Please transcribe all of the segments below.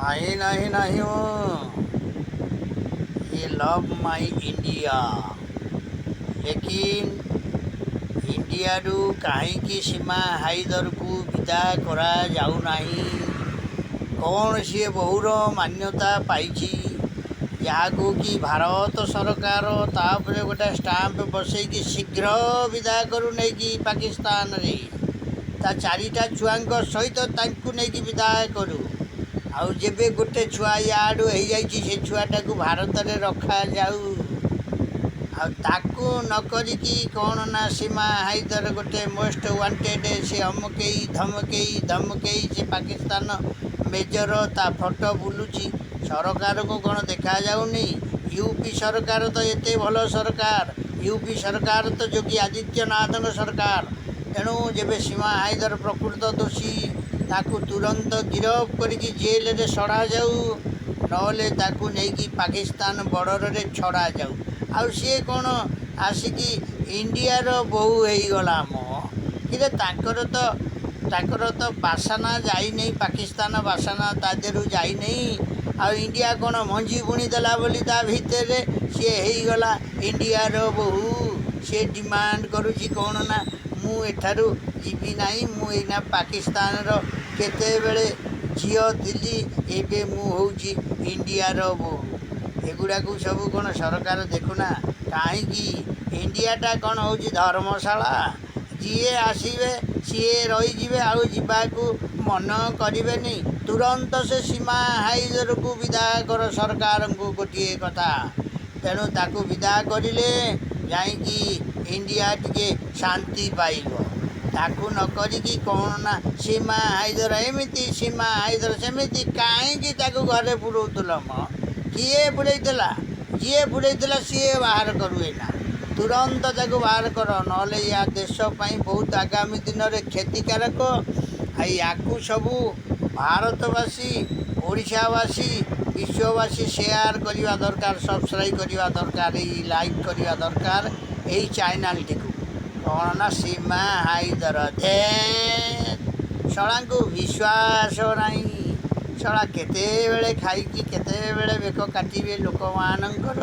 नहीं नहीं नहीं हूँ। ये लव माई इंडिया, लेकिन इंडियारू कहीं सीमा हाइदर को विदा करा जाऊ नहीं। कौन सी बहुर मान्यता पाई जहाँ कि भारत सरकार तापर गोटे स्टाम्प बसैकी शीघ्र विदा करू नहीं पाकिस्तान रे ता चारिटा छुआंक सहित तांकु नहीं विदा करू। आउ जेबे गोटे छुआ याडू हो जाइए से छुआटा को भारत में रखा जाऊ। ताकू न करिकी कौन ना सीमा हाइदर गोटे मोस्ट वांटेड से अमकई धमकई धमकई से पाकिस्तान मेजर ता फोटो बुलूची। सरकार को कौन देखा जाऊनी? यूपी सरकार तो एते भल सरकार, यूपी सरकार तो योगी आदित्यनाथ सरकार। तेणु जेबे सीमा हाइदर प्रकृत दोषी ताकू तुरंत गिरफ करके जेल रे छड़ा जाऊ, नले ताकू नहीं पाकिस्तान बॉर्डर रे छड़ा जाऊ। आउ सी कौन आसिकी इंडियार बहु हो गला मो कि ताकर तो बासना जाई नहीं, पाकिस्तान बासना ता देहरु जाई नहीं। आ इंडिया कौन मंजी बुणी देला बोली ता भितर सी हो गला इंडियार बहु। सी डिमांड करुची कौन ना मु एठारू जीवी नहीं, मु एना पाकिस्तान रो केते बेले झियो थिली, एबे मु होउची इंडियार बहु। एगुड़ा को सब कौन सरकार देखुना? कहीं इंडियाटा कौन हो धर्मशाला? जी आसवे सी रही आउ जावाक मन करेनि। तुरंत से सीमा हाइदर को विदा कर सरकार को गोटे कथा। तेणु ताकू विदा करें जाकि इंडिया टिके शांति पाइब। ताकू न करिकी कौन ना सीमा हाइदर एमती सीमा हाइदर सेमती कहीं घरे पुरौल म किए बुड़ेला? जी बुड़ेला सी बाहर करू एना तुरंत ताकू बाहर कर, नले या देशपाई बहुत आगामी दिन में क्षतिकारक। या सबू भारतवासी ओडिशावासी विश्ववासी शेयर करवा दरकार, सब्सक्राइब करवा दरकार, लाइक करवा दरकार यही चैनल टी कौन ना सीमा हाइदर दे शला को विश्वास नहीं। शला केते बेले खाइकी केते बेले बेक काटिबे लोक मानकर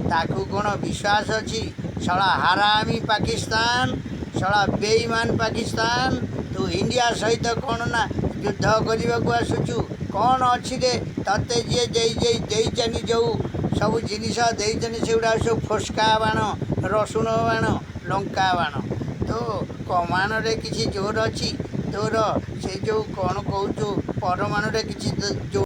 ताकू कौन विश्वास अच्छी? शला हारामी पाकिस्तान, शला बेईमान पाकिस्तान। तू इंडिया सहित कौन ना युद्ध करने को आसुचु? कौन अच्छी रे तते जी जो सब जिनिस से गुड़ा सब फोस्का बाण, रसुण बाण, लंका बाण। तो कमान रे किसी जोर अच्छी तोर से जो कौन कहूँ परमाणु रे किसी जो